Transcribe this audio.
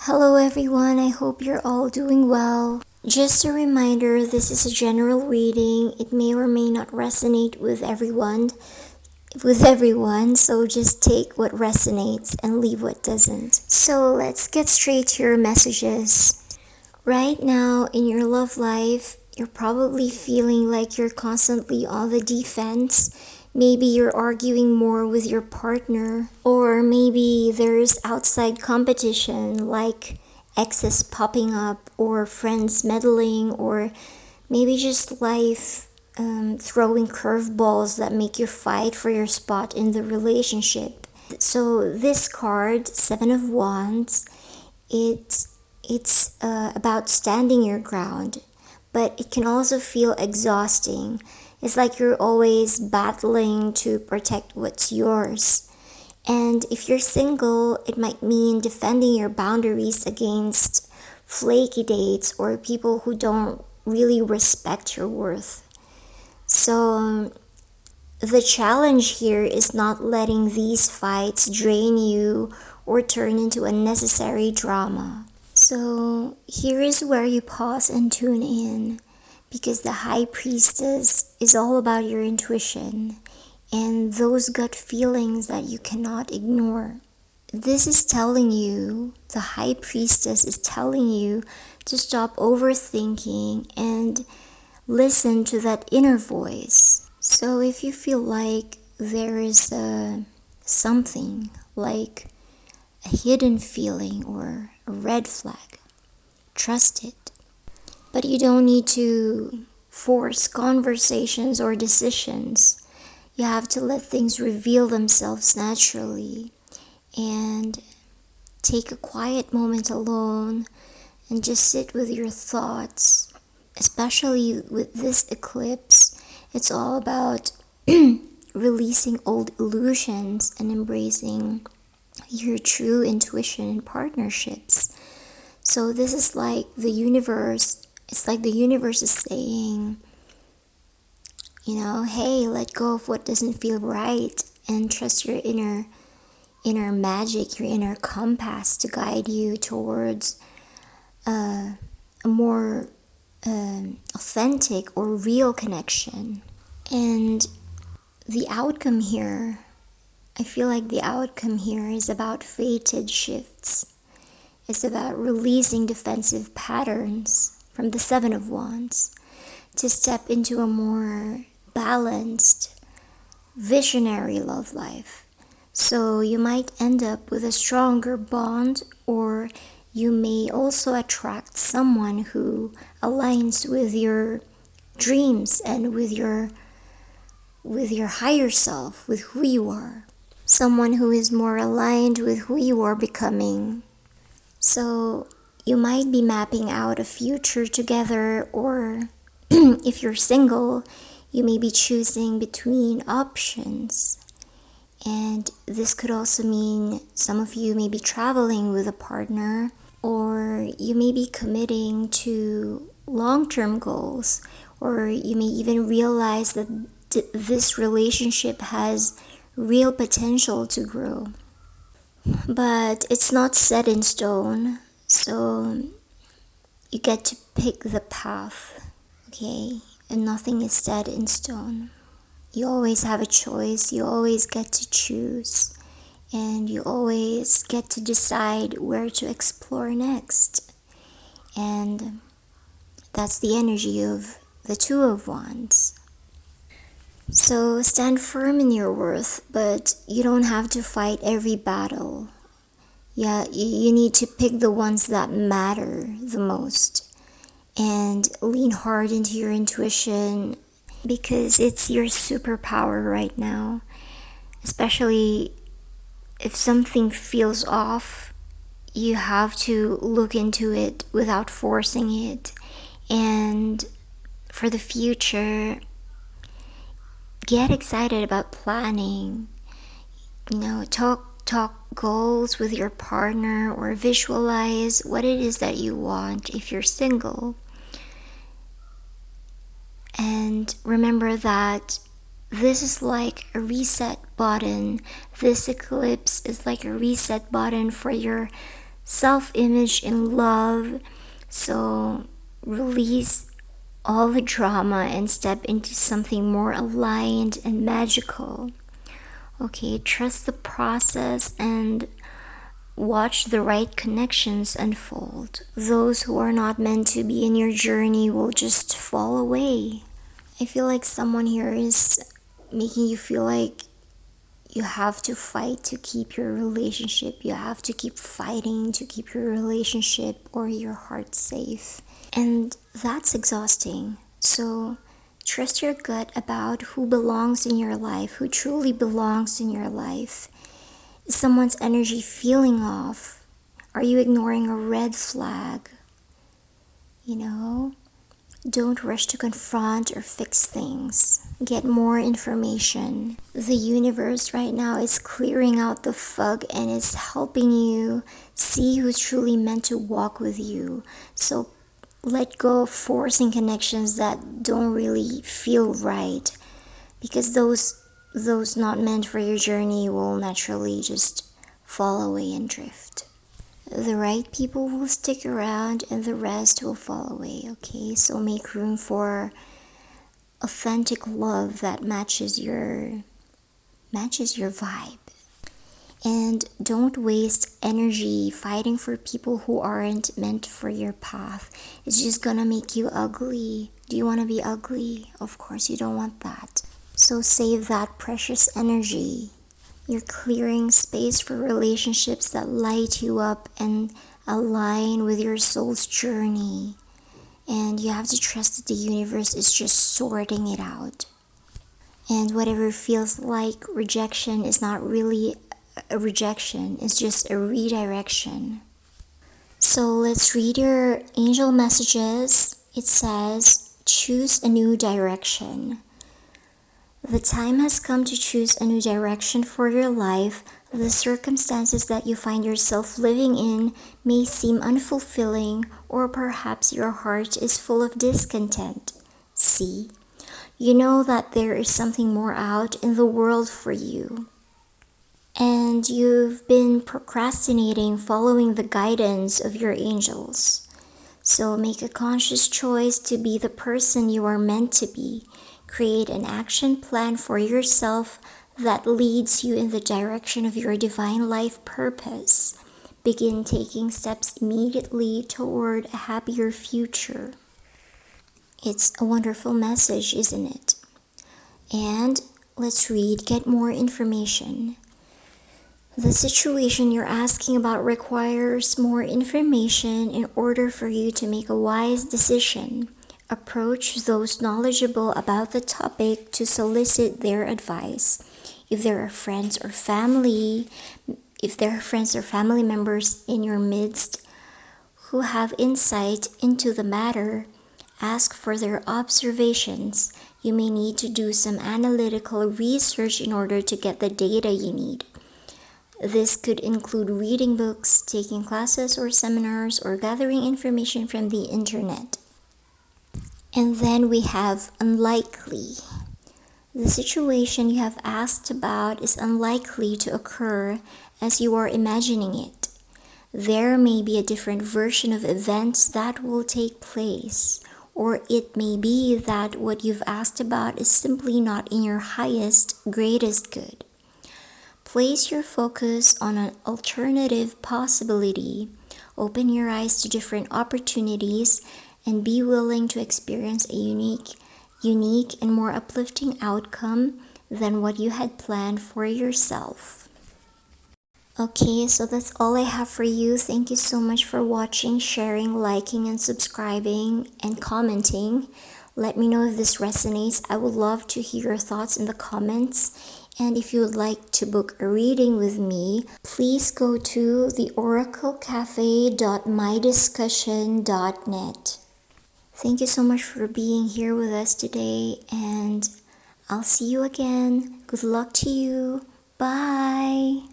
Hello everyone, I hope you're all doing well. Just a reminder, this is a general reading. It may or may not resonate with everyone, so just take what resonates and leave what doesn't. So let's get straight to your messages. Right now in your love life, you're probably feeling like you're constantly on the defense. Maybe you're arguing more with your partner, or maybe there's outside competition like exes popping up, or friends meddling, or maybe just life throwing curveballs that make you fight for your spot in the relationship. So this card, Seven of Wands, it's about standing your ground, but it can also feel exhausting. It's like you're always battling to protect what's yours. And if you're single, it might mean defending your boundaries against flaky dates or people who don't really respect your worth. So the challenge here is not letting these fights drain you or turn into unnecessary drama. So here is where you pause and tune in, because the High Priestess is all about your intuition and those gut feelings that you cannot ignore. This is telling you, the High Priestess is telling you to stop overthinking and listen to that inner voice. So if you feel like there is something like a hidden feeling or a red flag, trust it. But you don't need to force conversations or decisions. You have to let things reveal themselves naturally and take a quiet moment alone and just sit with your thoughts. Especially with this eclipse, it's all about releasing old illusions and embracing your true intuition in partnerships. So this is like the universe. It's like the universe is saying, hey, let go of what doesn't feel right and trust your inner magic, your inner compass to guide you towards a more authentic or real connection. And the outcome here, I feel like the outcome here is about fated shifts. It's about releasing defensive patterns from the Seven of Wands to step into a more balanced, visionary love life. So you might end up with a stronger bond, or you may also attract someone who aligns with your dreams and with your higher self, with who you are. Someone who is more aligned with who you are becoming. So you might be mapping out a future together, or if you're single, you may be choosing between options. And this could also mean some of you may be traveling with a partner, or you may be committing to long-term goals, or you may even realize that this relationship has real potential to grow. But it's not set in stone, so you get to pick the path, okay? And nothing is set in stone. You always have a choice, you always get to choose, and you always get to decide where to explore next. And that's the energy of the Two of Wands. So stand firm in your worth, but you don't have to fight every battle. Yeah, you need to pick the ones that matter the most and lean hard into your intuition, because it's your superpower right now. Especially if something feels off, you have to look into it without forcing it. And for the future, get excited about planning. Talk goals with your partner, or visualize what it is that you want if you're single. And remember that this is like a reset button. This eclipse is like a reset button for your self-image and love. So release all the drama and step into something more aligned and magical. Okay, trust the process and watch the right connections unfold. Those who are not meant to be in your journey will just fall away. I feel like someone here is making you feel like you have to fight to keep your relationship. You have to keep fighting to keep your relationship or your heart safe. And that's exhausting. So trust your gut about who belongs in your life, who truly belongs in your life. Is someone's energy feeling off? Are you ignoring a red flag? Don't rush to confront or fix things. Get more information. The universe right now is clearing out the fog and is helping you see who's truly meant to walk with you. So let go of forcing connections that don't really feel right, because those not meant for your journey will naturally just fall away and drift. The right people will stick around and the rest will fall away, okay? So make room for authentic love that matches your vibe. And don't waste energy fighting for people who aren't meant for your path. It's just gonna make you ugly. Do you want to be ugly? Of course you don't want that. So save that precious energy. You're clearing space for relationships that light you up and align with your soul's journey. And you have to trust that the universe is just sorting it out. And whatever feels like rejection is not really a rejection, it's just a redirection. So let's read your angel messages. It says, choose a new direction. The time has come to choose a new direction for your life. The circumstances that you find yourself living in may seem unfulfilling, or perhaps your heart is full of discontent. See, you know that there is something more out in the world for you. And you've been procrastinating following the guidance of your angels. So make a conscious choice to be the person you are meant to be. Create an action plan for yourself that leads you in the direction of your divine life purpose. Begin taking steps immediately toward a happier future. It's a wonderful message, isn't it? And let's read, get more information. The situation you're asking about requires more information in order for you to make a wise decision. Approach those knowledgeable about the topic to solicit their advice. If there are friends or family members in your midst who have insight into the matter, ask for their observations. You may need to do some analytical research in order to get the data you need. This could include reading books, taking classes or seminars, or gathering information from the internet. And then we have unlikely. The situation you have asked about is unlikely to occur as you are imagining it. There may be a different version of events that will take place, or it may be that what you've asked about is simply not in your highest, greatest good. Place your focus on an alternative possibility. Open your eyes to different opportunities and be willing to experience a unique and more uplifting outcome than what you had planned for yourself. Okay, so that's all I have for you. Thank you so much for watching, sharing, liking, and subscribing, and commenting. Let me know if this resonates. I would love to hear your thoughts in the comments. And if you would like to book a reading with me, please go to theoraclecafe.mydiscussion.net. Thank you so much for being here with us today, and I'll see you again. Good luck to you. Bye.